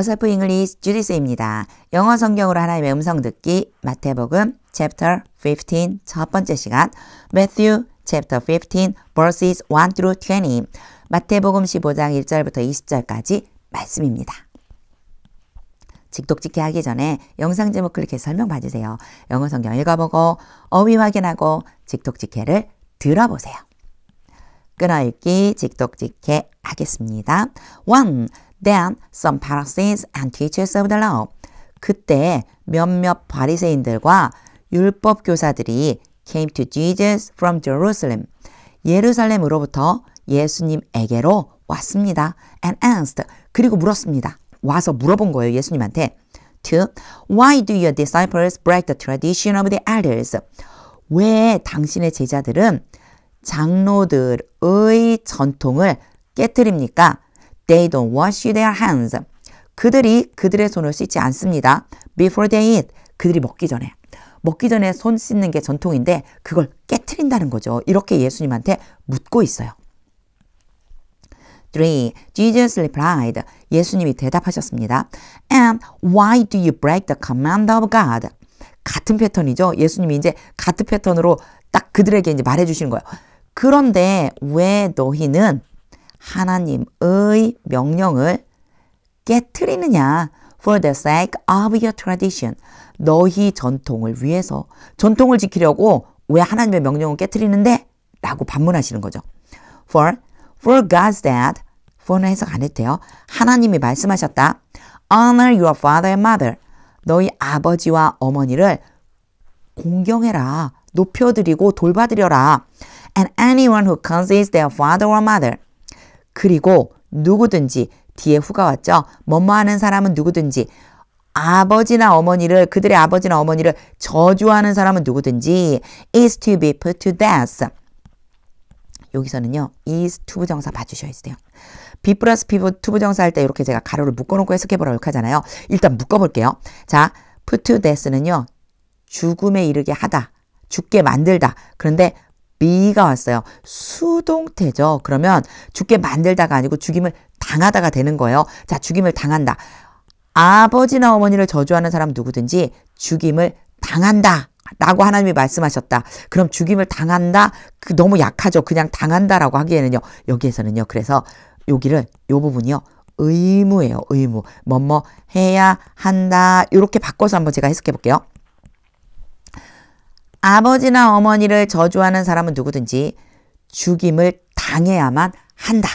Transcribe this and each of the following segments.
어설프 잉글리시 주디스입니다. 영어 성경으로 하나님의 음성 듣기 마태복음 chapter 15 첫 번째 시간 Matthew chapter 15 verses 1 through 20 마태복음 15장 1절부터 20절까지 말씀입니다. 직독직해 하기 전에 영상 제목 클릭해서 설명 봐주세요. 영어 성경 읽어보고 어휘 확인하고 직독직해를 들어보세요. 끊어읽기 직독직해 하겠습니다. 1. Then some Pharisees and teachers of the law. 그때 몇몇 바리새인들과 율법 교사들이 came to Jesus from Jerusalem. 예루살렘으로부터 예수님에게로 왔습니다. And asked. 그리고 물었습니다. 와서 물어본 거예요. 예수님한테. 2. Why do your disciples break the tradition of the elders? 왜 당신의 제자들은 장로들의 전통을 깨트립니까? They don't wash their hands. 그들이 그들의 손을 씻지 않습니다. Before they eat. 그들이 먹기 전에 손 씻는 게 전통인데 그걸 깨트린다는 거죠. 이렇게 예수님한테 묻고 있어요. 3. Jesus replied. 예수님이 대답하셨습니다. And why do you break the command of God? 같은 패턴이죠. 예수님이 이제 같은 패턴으로 딱 그들에게 이제 말해주시는 거예요. 그런데 왜 너희는 하나님의 명령을 깨트리느냐? For the sake of your tradition. 너희 전통을 위해서. 전통을 지키려고 왜 하나님의 명령을 깨트리는데? 라고 반문하시는 거죠. For God said, for는 해석 안 해도 돼요. 하나님이 말씀하셨다. Honor your father and mother. 너희 아버지와 어머니를 공경해라. 높여드리고 돌봐드려라. And anyone who curses their father or mother. 그리고 누구든지 뒤에 후가 왔죠. 뭐뭐 하는 사람은 누구든지 아버지나 어머니를 그들의 아버지나 어머니를 저주하는 사람은 누구든지 is to be put to death. 여기서는요. is to 부정사 봐주셔야 돼요. be 플러스 to 부정사 할 때 이렇게 제가 가로를 묶어놓고 해석해보라고 하잖아요. 일단 묶어볼게요. 자, put to death는요. 죽음에 이르게 하다. 죽게 만들다. 그런데 be가 왔어요. 수동태죠. 그러면 죽게 만들다가 아니고 죽임을 당하다가 되는 거예요. 자, 죽임을 당한다. 아버지나 어머니를 저주하는 사람 누구든지 죽임을 당한다. 라고 하나님이 말씀하셨다. 그럼 죽임을 당한다? 너무 약하죠. 그냥 당한다라고 하기에는요. 여기에서는요. 그래서 여기를 요 부분이요. 의무예요. 의무. 뭐뭐 해야 한다. 이렇게 바꿔서 한번 제가 해석해 볼게요. 아버지나 어머니를 저주하는 사람은 누구든지 죽임을 당해야만 한다.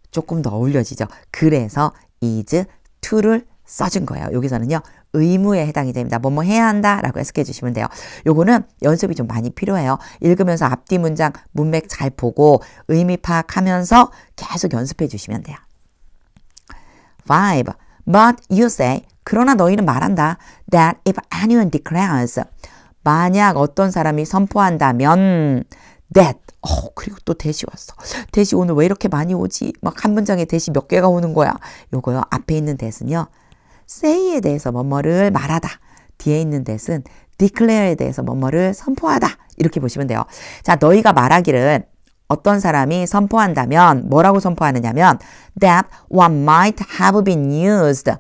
조금 더 어울려지죠. 그래서 is to를 써준 거예요. 여기서는요. 의무에 해당이 됩니다. 뭐뭐 해야 한다 라고 해석해 주시면 돼요. 요거는 연습이 좀 많이 필요해요. 읽으면서 앞뒤 문장 문맥 잘 보고 의미 파악하면서 계속 연습해 주시면 돼요. 5. But you say, 그러나 너희는 말한다. That if anyone declares, 만약 어떤 사람이 선포한다면 that, 그리고 또 대시 왔어. 대시 오늘 왜 이렇게 많이 오지? 막 한 문장에 대시 몇 개가 오는 거야. 요거요. 앞에 있는 that은요. say에 대해서 뭐뭐를 말하다. 뒤에 있는 that은 declare에 대해서 뭐뭐를 선포하다. 이렇게 보시면 돼요. 자, 너희가 말하기를 어떤 사람이 선포한다면 뭐라고 선포하느냐면 that what might have been used.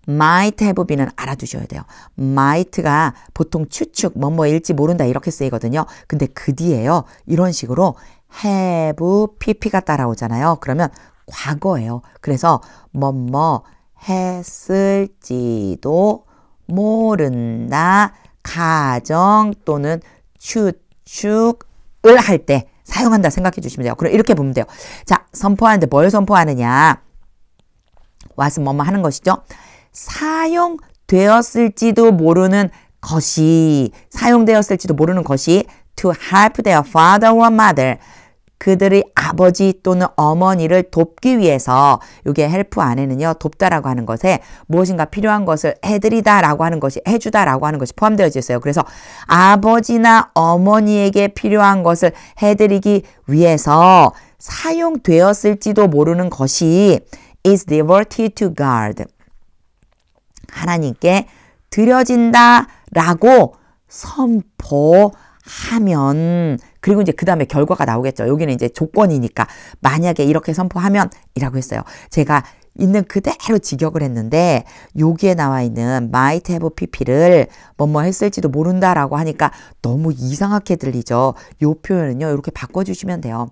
might have been은 알아두셔야 돼요. might가 보통 추측, 뭐뭐일지 모른다 이렇게 쓰이거든요. 근데 그 뒤에요. 이런 식으로 have, pp가 따라오잖아요. 그러면 과거예요. 그래서 뭐뭐 했을지도 모른다. 가정 또는 추측을 할 때 사용한다 생각해 주시면 돼요. 그럼 이렇게 보면 돼요. 자, 선포하는데 뭘 선포하느냐. what은 뭐뭐 하는 것이죠. 사용되었을지도 모르는 것이 to help their father or mother. 그들의 아버지 또는 어머니를 돕기 위해서 이게 help 안에는요. 돕다라고 하는 것에 무엇인가 필요한 것을 해드리다라고 하는 것이 해주다라고 하는 것이 포함되어 있어요. 그래서 아버지나 어머니에게 필요한 것을 해드리기 위해서 사용되었을지도 모르는 것이 is devoted to God. 하나님께 드려진다라고 선포하면 그리고 이제 그 다음에 결과가 나오겠죠. 여기는 이제 조건이니까 만약에 이렇게 선포하면 이라고 했어요. 제가 있는 그대로 직역을 했는데 여기에 나와 있는 might have pp를 뭐뭐 했을지도 모른다라고 하니까 너무 이상하게 들리죠. 요 표현은요. 이렇게 바꿔주시면 돼요.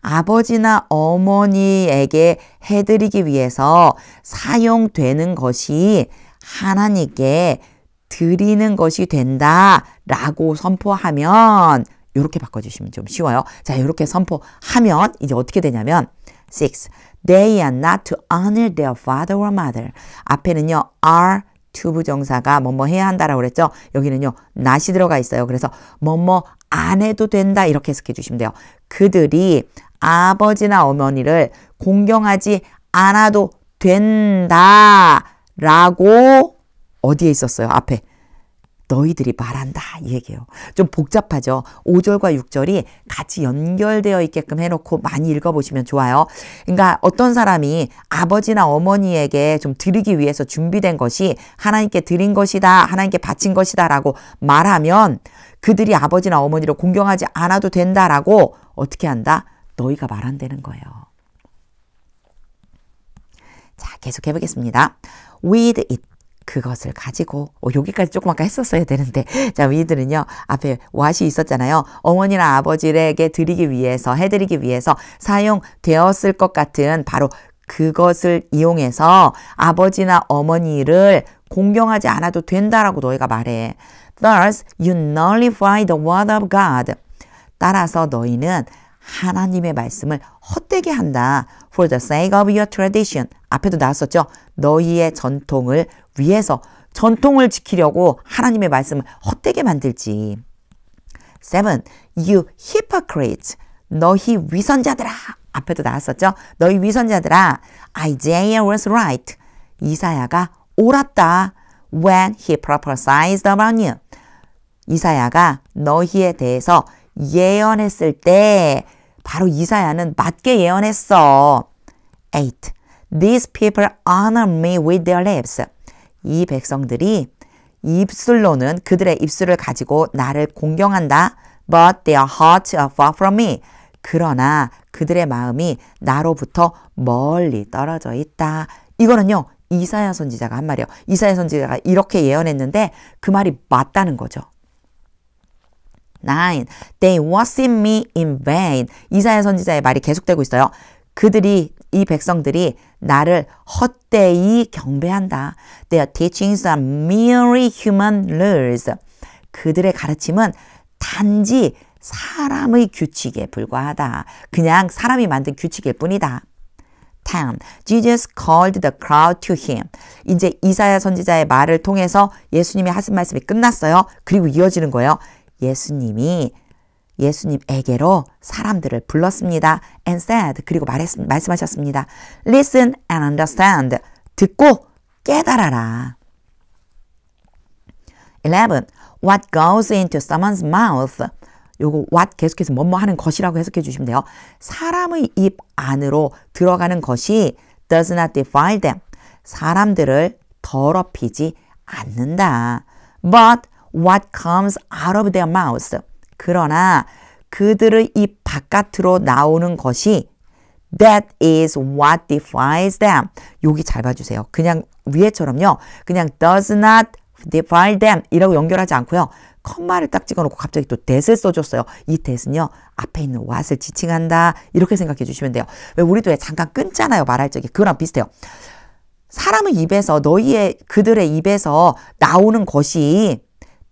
아버지나 어머니에게 해드리기 위해서 사용되는 것이 하나님께 드리는 것이 된다라고 선포하면 이렇게 바꿔주시면 좀 쉬워요. 자, 이렇게 선포하면 이제 어떻게 되냐면 6. They are not to honor their father or mother. 앞에는요. are 투부정사가 뭐뭐 해야 한다라고 그랬죠. 여기는요. not이 들어가 있어요. 그래서 뭐뭐 안 해도 된다 이렇게 해석해 주시면 돼요. 그들이 아버지나 어머니를 공경하지 않아도 된다라고 어디에 있었어요? 앞에. 너희들이 말한다 이 얘기예요. 좀 복잡하죠. 5절과 6절이 같이 연결되어 있게끔 해놓고 많이 읽어보시면 좋아요. 그러니까 어떤 사람이 아버지나 어머니에게 좀 드리기 위해서 준비된 것이 하나님께 드린 것이다, 하나님께 바친 것이다 라고 말하면 그들이 아버지나 어머니를 공경하지 않아도 된다라고 어떻게 한다? 너희가 말한다는 거예요. 자, 계속 해보겠습니다. With it. 그것을 가지고 여기까지 조금 아까 했었어야 되는데 자 위드는요 앞에 what이 있었잖아요. 어머니나 아버지에게 드리기 위해서 해드리기 위해서 사용되었을 것 같은 바로 그것을 이용해서 아버지나 어머니를 공경하지 않아도 된다라고 너희가 말해. Thus you nullify the word of God. 따라서 너희는 하나님의 말씀을 헛되게 한다. For the sake of your tradition. 앞에도 나왔었죠. 너희의 전통을 위해서 전통을 지키려고 하나님의 말씀을 헛되게 만들지. 7. You hypocrites. 너희 위선자들아. 앞에도 나왔었죠. 너희 위선자들아. Isaiah was right. 이사야가 옳았다. When he prophesied about you. 이사야가 너희에 대해서 예언했을 때 바로 이사야는 맞게 예언했어. 8. These people honor me with their lips. 이 백성들이 입술로는 그들의 입술을 가지고 나를 공경한다. But their hearts are far from me. 그러나 그들의 마음이 나로부터 멀리 떨어져 있다. 이거는요. 이사야 선지자가 한 말이에요. 이사야 선지자가 이렇게 예언했는데 그 말이 맞다는 거죠. 9. They worship me in vain. 이사야 선지자의 말이 계속되고 있어요. 그들이 이 백성들이 나를 헛되이 경배한다. Their teachings are merely human rules. 그들의 가르침은 단지 사람의 규칙에 불과하다. 그냥 사람이 만든 규칙일 뿐이다. 10. Jesus called the crowd to him. 이제 이사야 선지자의 말을 통해서 예수님이 하신 말씀이 끝났어요. 그리고 이어지는 거예요. 예수님에게로 사람들을 불렀습니다. And said. 그리고 말씀하셨습니다. Listen and understand. 듣고 깨달아라. 11. What goes into someone's mouth. 요거 what 계속해서 뭐뭐 하는 것이라고 해석해 주시면 돼요. 사람의 입 안으로 들어가는 것이 does not defile them. 사람들을 더럽히지 않는다. But what comes out of their mouths. 그러나 그들의 입 바깥으로 나오는 것이 that is what defiles them. 여기 잘 봐주세요. 그냥 위에처럼요. 그냥 does not defile them 이라고 연결하지 않고요. 컴마를 딱 찍어놓고 갑자기 또 that을 써줬어요. 이 that은요. 앞에 있는 what을 지칭한다. 이렇게 생각해 주시면 돼요. 왜 우리도 왜 잠깐 끊잖아요. 말할 적에. 그거랑 비슷해요. 사람의 입에서 그들의 입에서 나오는 것이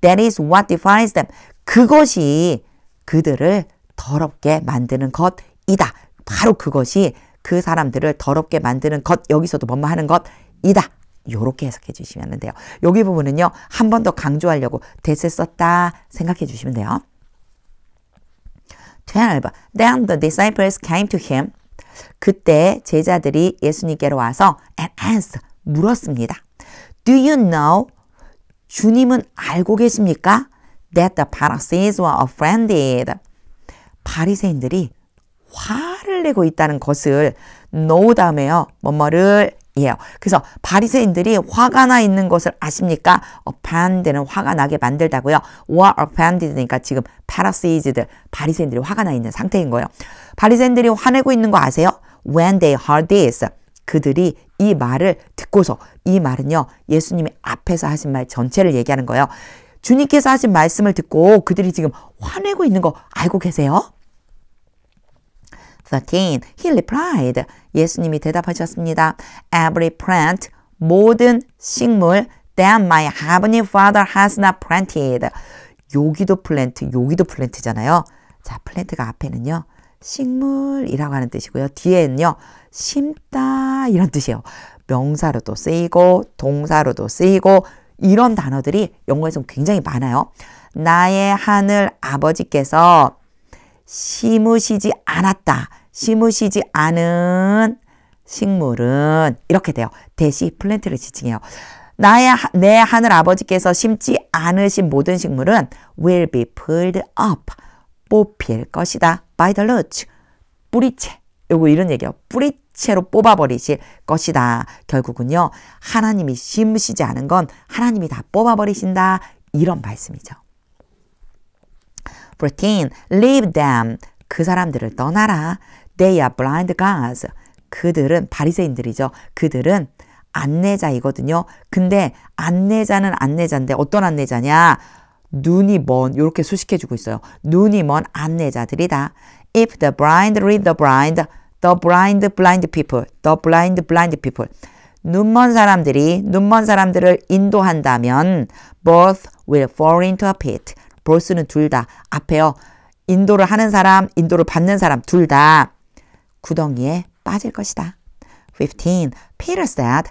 that is what defiles them. 그것이 그들을 더럽게 만드는 것이다. 바로 그것이 그 사람들을 더럽게 만드는 것. 여기서도 뭐뭐 하는 것이다. 요렇게 해석해 주시면 돼요. 여기 부분은요. 한 번 더 강조하려고 that을 썼다 생각해 주시면 돼요. 12. Then the disciples came to him. 그때 제자들이 예수님께로 와서 and asked. 물었습니다. Do you know? 주님은 알고 계십니까? That the Pharisees were offended. 바리새인들이 화를 내고 있다는 것을 know 다음에요. 뭐뭐를 예요. 그래서 바리새인들이 화가 나 있는 것을 아십니까? offend는 화가 나게 만들다고요. were offended니까 지금 Pharisees들 바리새인들이 화가 나 있는 상태인 거예요. 바리새인들이 화내고 있는 거 아세요? When they heard this. 그들이 이 말을 듣고서 이 말은요. 예수님이 앞에서 하신 말 전체를 얘기하는 거예요. 주님께서 하신 말씀을 듣고 그들이 지금 화내고 있는 거 알고 계세요? 13. He replied. 예수님이 대답하셨습니다. Every plant, 모든 식물 that my heavenly Father has not planted. 여기도 플랜트잖아요. 자, 플랜트가 앞에는요. 식물이라고 하는 뜻이고요. 뒤에는요. 심다 이런 뜻이에요. 명사로도 쓰이고 동사로도 쓰이고 이런 단어들이 영어에서 굉장히 많아요. 나의 하늘 아버지께서 심으시지 않았다. 심으시지 않은 식물은 이렇게 돼요. 대시 플랜트를 지칭해요. 내 하늘 아버지께서 심지 않으신 모든 식물은 will be pulled up. 뽑힐 것이다. by the roots. 뿌리채. 요거 이런 얘기예요. 뿌리채로 뽑아버리실 것이다. 결국은요. 하나님이 심으시지 않은 건 하나님이 다 뽑아버리신다. 이런 말씀이죠. 14. Leave them. 그 사람들을 떠나라. They are blind gods. 그들은 바리새인들이죠. 그들은 안내자이거든요. 근데 안내자는 안내자인데 어떤 안내자냐? 눈이 먼 이렇게 수식해주고 있어요. 눈이 먼 안내자들이다. If the blind lead the blind, the blind people, the blind people. 눈먼 사람들을 인도한다면 both will fall into a pit. both는 둘 다. 앞에요. 인도를 하는 사람, 인도를 받는 사람 둘 다 구덩이에 빠질 것이다. 15. Peter said,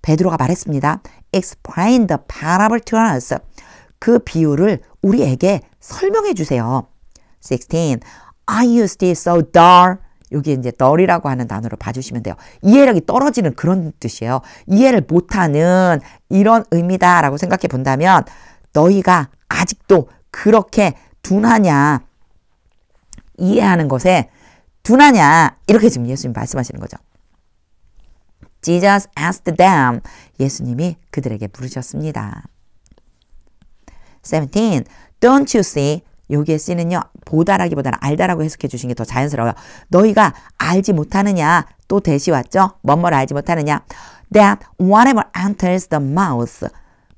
베드로가 말했습니다. Explain the parable to us. 그 비유를 우리에게 설명해 주세요. 16. I used it so dull. 여기 이제 dull이라고 하는 단어로 봐주시면 돼요. 이해력이 떨어지는 그런 뜻이에요. 이해를 못하는 이런 의미다라고 생각해 본다면 너희가 아직도 그렇게 둔하냐 이해하는 것에 둔하냐 이렇게 지금 예수님 말씀하시는 거죠. Jesus asked them. 예수님이 그들에게 물으셨습니다. 17. Don't you see? 여기에 쓰는요. 보다라기보다는 알다라고 해석해 주신 게 더 자연스러워요. 너희가 알지 못하느냐. 또 대시 왔죠? 뭐뭐를 알지 못하느냐. That whatever enters the mouth.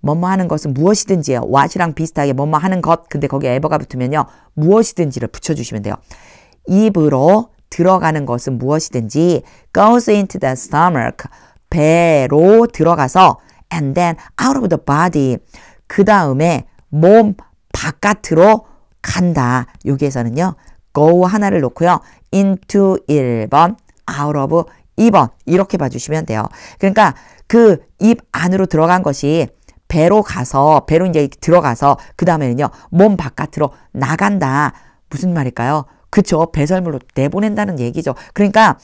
뭐뭐 하는 것은 무엇이든지요. what이랑 비슷하게 뭐뭐 하는 것. 근데 거기에 ever가 붙으면요. 무엇이든지를 붙여주시면 돼요. 입으로 들어가는 것은 무엇이든지 goes into the stomach. 배로 들어가서 and then out of the body. 그 다음에 몸 바깥으로 간다. 여기에서는요. go 하나를 놓고요. into 1번, out of 2번 이렇게 봐주시면 돼요. 그러니까 그 입 안으로 들어간 것이 배로 이제 들어가서 그 다음에는요. 몸 바깥으로 나간다. 무슨 말일까요? 그쵸. 배설물로 내보낸다는 얘기죠. 그러니까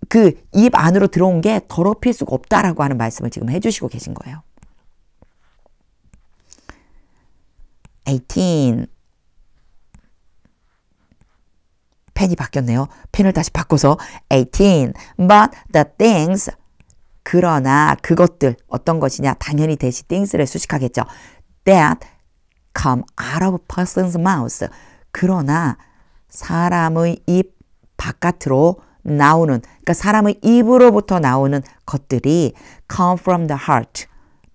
그 입 안으로 들어온 게 더럽힐 수가 없다라고 하는 말씀을 지금 해주시고 계신 거예요. 18. 펜이 바뀌었네요. 펜을 다시 바꿔서 18. But the things 그러나 그것들 어떤 것이냐 당연히 대시 things를 수식하겠죠. That come out of person's mouth. 그러나 사람의 입 바깥으로 나오는 그러니까 사람의 입으로부터 나오는 것들이 come from the heart.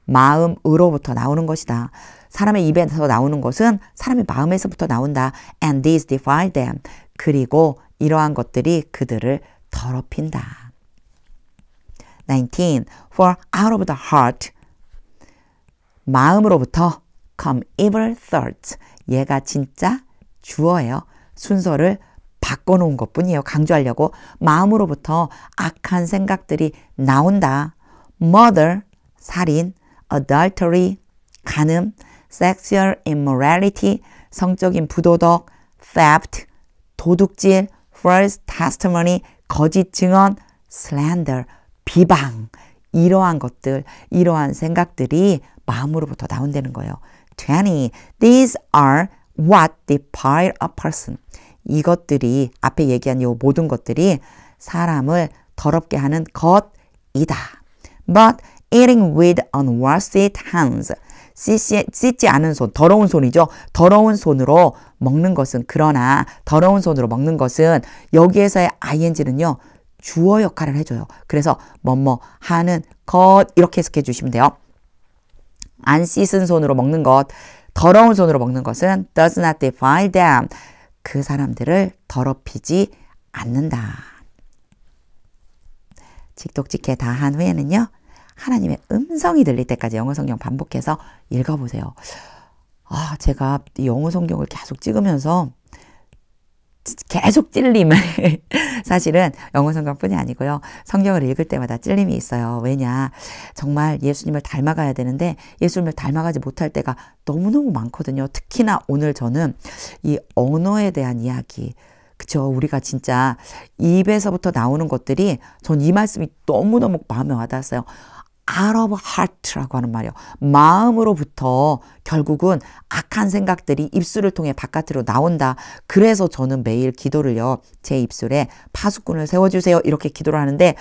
마음으로부터 나오는 것이다. 사람의 입에서 나오는 것은 사람의 마음에서부터 나온다. And these defile them. 그리고 이러한 것들이 그들을 더럽힌다. 19. For out of the heart. 마음으로부터 come evil thoughts. 얘가 진짜 주어예요. 순서를 바꿔놓은 것뿐이에요. 강조하려고. 마음으로부터 악한 생각들이 나온다. murder, 살인, adultery, 간음, sexual immorality, 성적인 부도덕, theft, 도둑질, false testimony, 거짓 증언, slander, 비방, 이러한 것들, 이러한 생각들이 마음으로부터 나온다는 거예요. 20. These are what defile a person. 이것들이 앞에 얘기한 이 모든 것들이 사람을 더럽게 하는 것이다. But eating with unwashed hands. 씻지 않은 손, 더러운 손이죠. 더러운 손으로 먹는 것은 그러나 더러운 손으로 먹는 것은 여기에서의 ing는요. 주어 역할을 해줘요. 그래서 뭐뭐 하는 것 이렇게 해석해 주시면 돼요. 안 씻은 손으로 먹는 것, 더러운 손으로 먹는 것은 does not defile them. 그 사람들을 더럽히지 않는다. 직독직해 다 한 후에는요. 하나님의 음성이 들릴 때까지 영어 성경 반복해서 읽어보세요. 제가 영어 성경을 계속 찍으면서 계속 찔림. 사실은 영어 성경뿐이 아니고요. 성경을 읽을 때마다 찔림이 있어요. 왜냐? 정말 예수님을 닮아가야 되는데 예수님을 닮아가지 못할 때가 너무너무 많거든요. 특히나 오늘 저는 이 언어에 대한 이야기, 그쵸? 우리가 진짜 입에서부터 나오는 것들이 전 이 말씀이 너무너무 마음에 와닿았어요. out of heart라고 하는 말이요. 마음으로부터 결국은 악한 생각들이 입술을 통해 바깥으로 나온다. 그래서 저는 매일 기도를요. 제 입술에 파수꾼을 세워주세요. 이렇게 기도를 하는데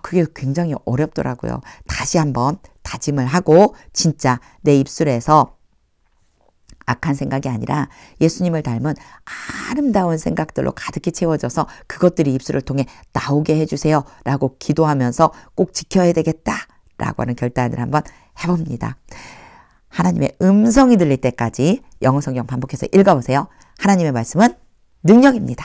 그게 굉장히 어렵더라고요. 다시 한번 다짐을 하고 진짜 내 입술에서 악한 생각이 아니라 예수님을 닮은 아름다운 생각들로 가득히 채워져서 그것들이 입술을 통해 나오게 해주세요. 라고 기도하면서 꼭 지켜야 되겠다. 라고 하는 결단을 한번 해봅니다. 하나님의 음성이 들릴 때까지 영어 성경 반복해서 읽어보세요. 하나님의 말씀은 능력입니다.